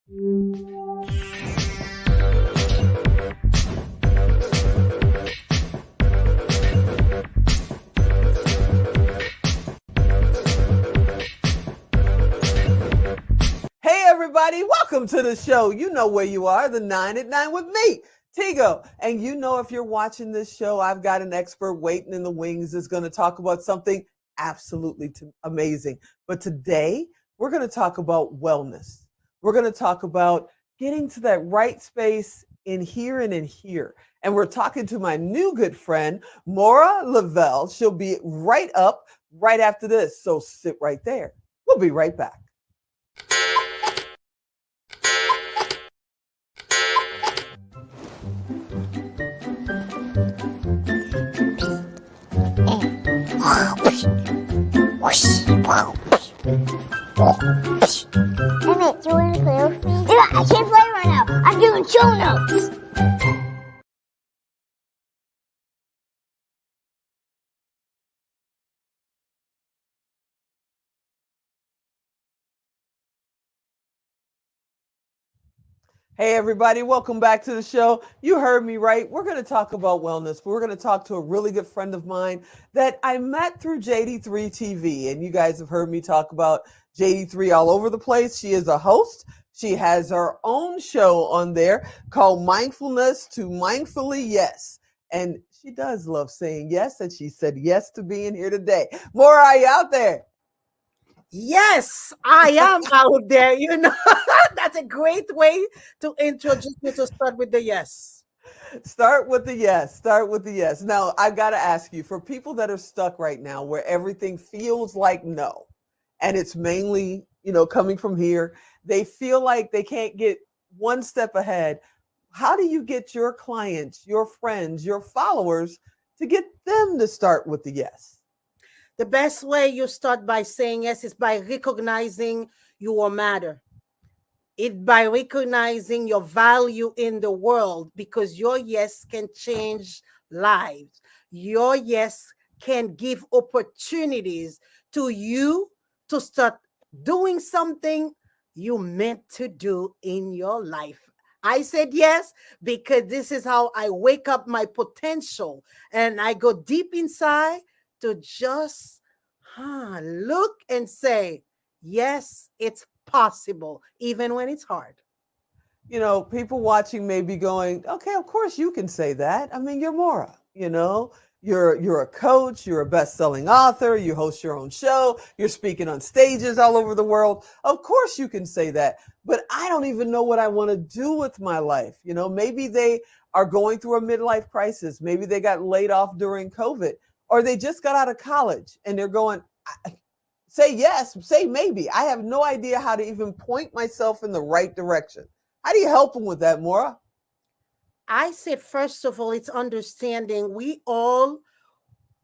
Hey everybody, welcome to the show. You know where you are, the 9 at 9 with me, Tigo. And you know if you're watching this show, I've got an expert waiting in the wings that's going to talk about something absolutely amazing. But today, we're going to talk about wellness. We're going to talk about getting to that right space in here and in here. And we're talking to my new good friend, Moirar Leveille. She'll be right up right after this. So sit right there. We'll be right back. Emmett, do you want to play with me? Yeah, I can't play right now. I'm doing show notes. Hey, everybody, welcome back to the show. You heard me right. We're going to talk about wellness. We're going to talk to a really good friend of mine that I met through JD3 TV. And you guys have heard me talk about JD3 all over the place. She is a host. She has her own show on there called Mindfulness to Mindfully Yes. And she does love saying yes. And she said yes to being here today. Moirar, are you out there? Yes, I am out there. You know, that's a great way to introduce me to start with the yes. Start with the yes. Start with the yes. Now, I've got to ask you, for people that are stuck right now where everything feels like no, and it's mainly, coming from here, they feel like they can't get one step ahead. How do you get your clients, your friends, your followers to get them to start with the yes? The best way you start by saying yes is by recognizing your matter. It by recognizing your value in the world, because your yes can change lives. Your yes can give opportunities to you to start doing something you meant to do in your life. I said yes because this is how I wake up my potential, and I go deep inside to just look and say, yes, it's possible, even when it's hard. People watching may be going, okay, of course you can say that. I mean, you're Moirar, you're a coach, you're a best-selling author, you host your own show, you're speaking on stages all over the world. Of course you can say that, but I don't even know what I want to do with my life. Maybe they are going through a midlife crisis. Maybe they got laid off during COVID, or they just got out of college and they're going, say yes, say maybe. I have no idea how to even point myself in the right direction. How do you help them with that, Moirar? I said, first of all, it's understanding we all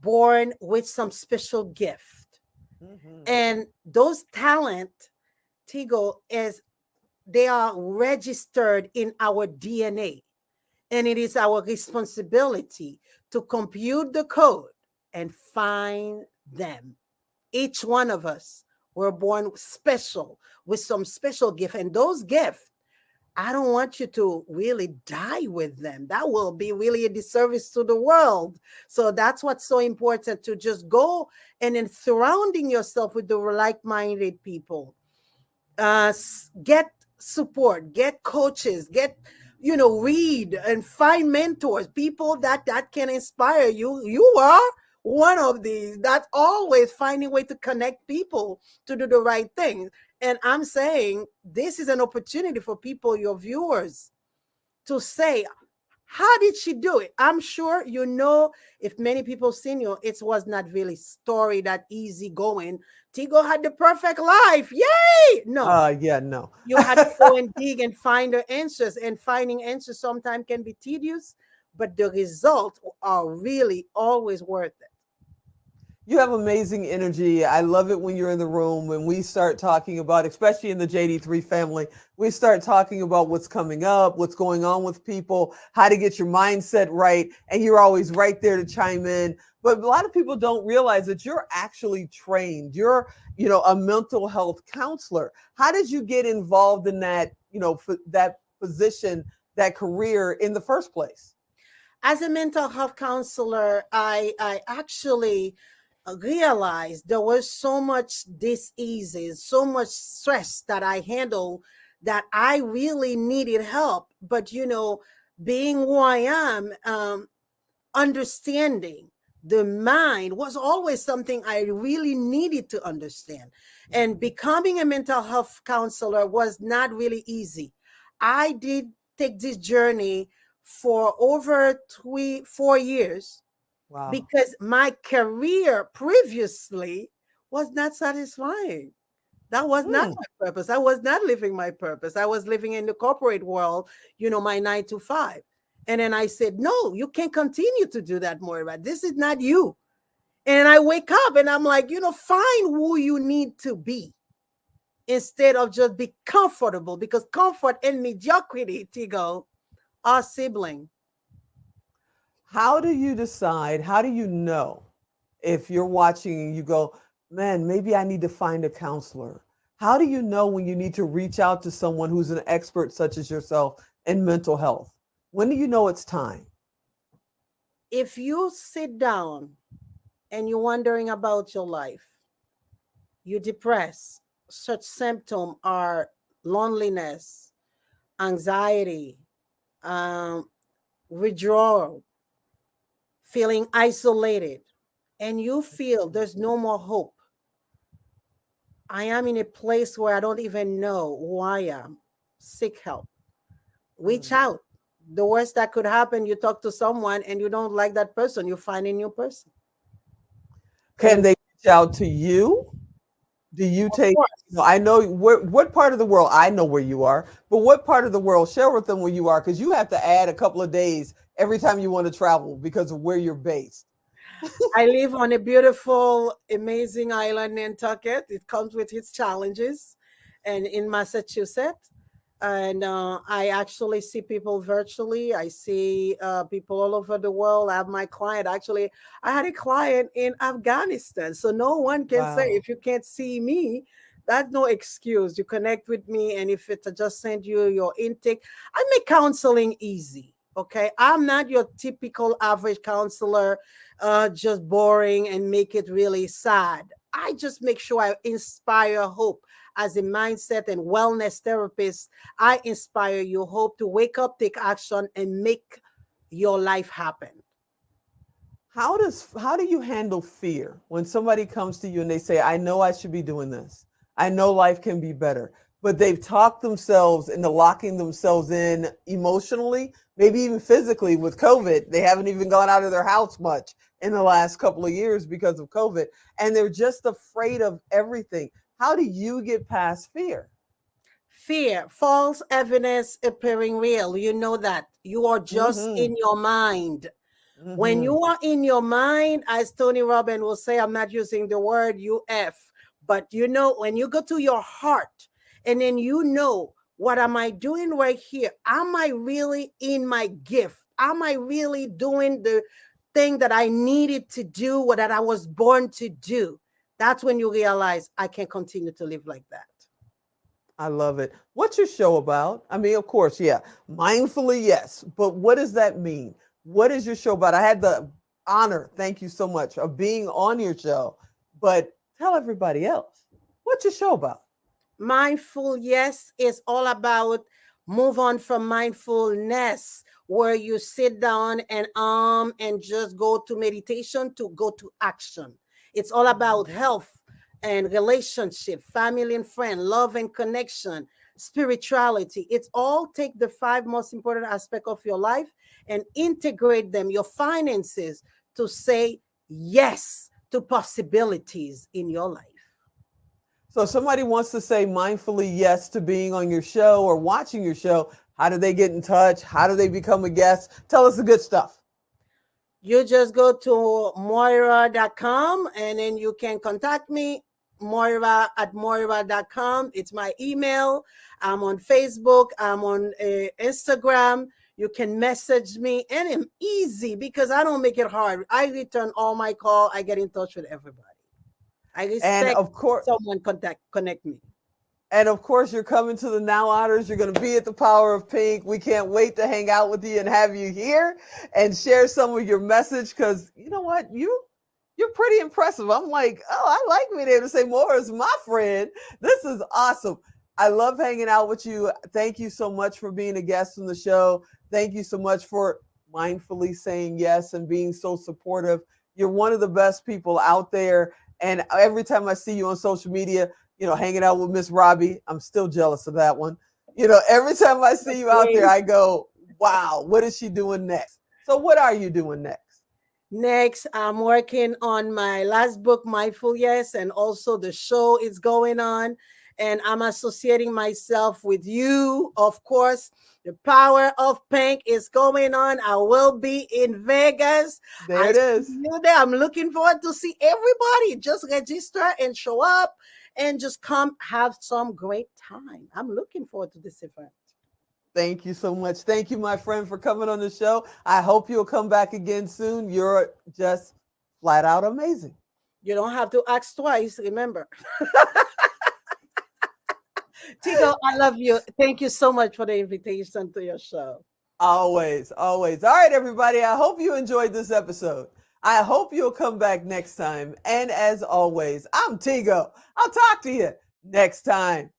born with some special gift. Mm-hmm. And those talent, Tigo, is they are registered in our DNA. And it is our responsibility to compute the code and find them. Each one of us were born special with some special gift. And those gifts, I don't want you to really die with them. That will be really a disservice to the world. So that's what's so important, to just go and then surrounding yourself with the like-minded people. Get support, get coaches, read and find mentors, people that can inspire you. You are one of these. That's always finding a way to connect people to do the right thing. And I'm saying this is an opportunity for people, your viewers, to say, how did she do it? I'm sure if many people seen you, it was not really story that easy going. Tigo had the perfect life. Yay! No. No. You had to go and dig and find the answers, and finding answers sometimes can be tedious, but the results are really always worth it. You have amazing energy. I love it when you're in the room, when we start talking about, especially in the JD3 family, we start talking about what's coming up, what's going on with people, how to get your mindset right. And you're always right there to chime in. But a lot of people don't realize that you're actually trained. You're, a mental health counselor. How did you get involved in that for that position, that career in the first place? As a mental health counselor, I actually realized there was so much diseases, so much stress that I handle that I really needed help. But being who I am, understanding the mind was always something I really needed to understand. And becoming a mental health counselor was not really easy. I did take this journey for over 4 years Wow. because my career previously was not satisfying. That was not Mm. my purpose. I was not living my purpose. I was living in the corporate world, my 9 to 5. And then I said, no, you can't continue to do that, Moira. This is not you. And I wake up and I'm like, find who you need to be instead of just be comfortable, because comfort and mediocrity, Tigo, are sibling. How do you decide? How do you know if you're watching and you go, man, maybe I need to find a counselor? How do you know when you need to reach out to someone who's an expert such as yourself in mental health? When do you know it's time? If you sit down and you're wondering about your life, you depressed, such symptoms are loneliness, anxiety, um, withdrawal, feeling isolated, and you feel there's no more hope. I am in a place where I don't even know who I am. Seek help. Reach Mm. out. The worst that could happen, you talk to someone and you don't like that person, you find a new person. Can And they reach out to you? Do you of take, course, I know what part of the world, I know where you are, but what part of the world, share with them where you are, because you have to add a couple of days every time you want to travel because of where you're based. I live on a beautiful, amazing island, Nantucket. It comes with its challenges, and in Massachusetts. And I actually see people virtually. I see people all over the world. I have my client. Actually, I had a client in Afghanistan. So no one can say, Wow. if you can't see me, that's no excuse. You connect with me, and if it just send you your intake, I make counseling easy. Okay, I'm not your typical average counselor, just boring and make it really sad. I just make sure I inspire hope. As a mindset and wellness therapist, I inspire you hope to wake up, take action, and make your life happen. How do you handle fear when somebody comes to you and they say, I know I should be doing this. I know life can be better, but they've talked themselves into locking themselves in emotionally, maybe even physically with COVID. They haven't even gone out of their house much in the last couple of years because of COVID, and they're just afraid of everything. How do you get past fear? Fear, false evidence appearing real. You know that you are just Mm-hmm. in your mind. When Mm-hmm. you are in your mind, as Tony Robbins will say, I'm not using the word UF, but when you go to your heart and then what am I doing right here? Am I really in my gift? Am I really doing the thing that I needed to do, what that I was born to do? That's when you realize I can't continue to live like that. I love it. What's your show about? I mean, of course, yeah, mindfully, yes. But what does that mean? What is your show about? I had the honor, thank you so much, of being on your show. But tell everybody else, what's your show about? Mindful, yes, is all about move on from mindfulness, where you sit down and just go to meditation to go to action. It's all about Mhm. health and relationship, family and friend, love and connection, spirituality. It's all take the five most important aspect of your life and integrate them, your finances, to say yes to possibilities in your life. So, if somebody wants to say mindfully yes to being on your show or watching your show, how do they get in touch? How do they become a guest? Tell us the good stuff. You just go to Moira.com and then you can contact me, Moira@Moira.com. It's my email. I'm on Facebook. I'm on Instagram. You can message me, and it's easy because I don't make it hard. I return all my call. I get in touch with everybody. I And respect of course, someone connect me. And of course, you're coming to the Now Honors. You're going to be at the Power of Pink. We can't wait to hang out with you and have you here and share some of your message, because you know what? You're pretty impressive. I'm like, oh, I like being able to say Moirar is my friend. This is awesome. I love hanging out with you. Thank you so much for being a guest on the show. Thank you so much for mindfully saying yes and being so supportive. You're one of the best people out there. And every time I see you on social media, hanging out with Miss Robbie, I'm still jealous of that one. Every time I see you out there, I go, wow, what is she doing next? So what are you doing next? Next, I'm working on my last book, Mindful Yes, and also the show is going on. And I'm associating myself with you, of course. The Power of Pink is going on. I will be in Vegas. There it is. You there. I'm looking forward to see everybody. Just register and show up and just come have some great time. I'm looking forward to this event. Thank you so much. Thank you, my friend, for coming on the show. I hope you'll come back again soon. You're just flat out amazing. You don't have to ask twice, remember. Tigo, I love you. Thank you so much for the invitation to your show. Always, always. All right, everybody. I hope you enjoyed this episode. I hope you'll come back next time. And as always, I'm Tigo. I'll talk to you next time.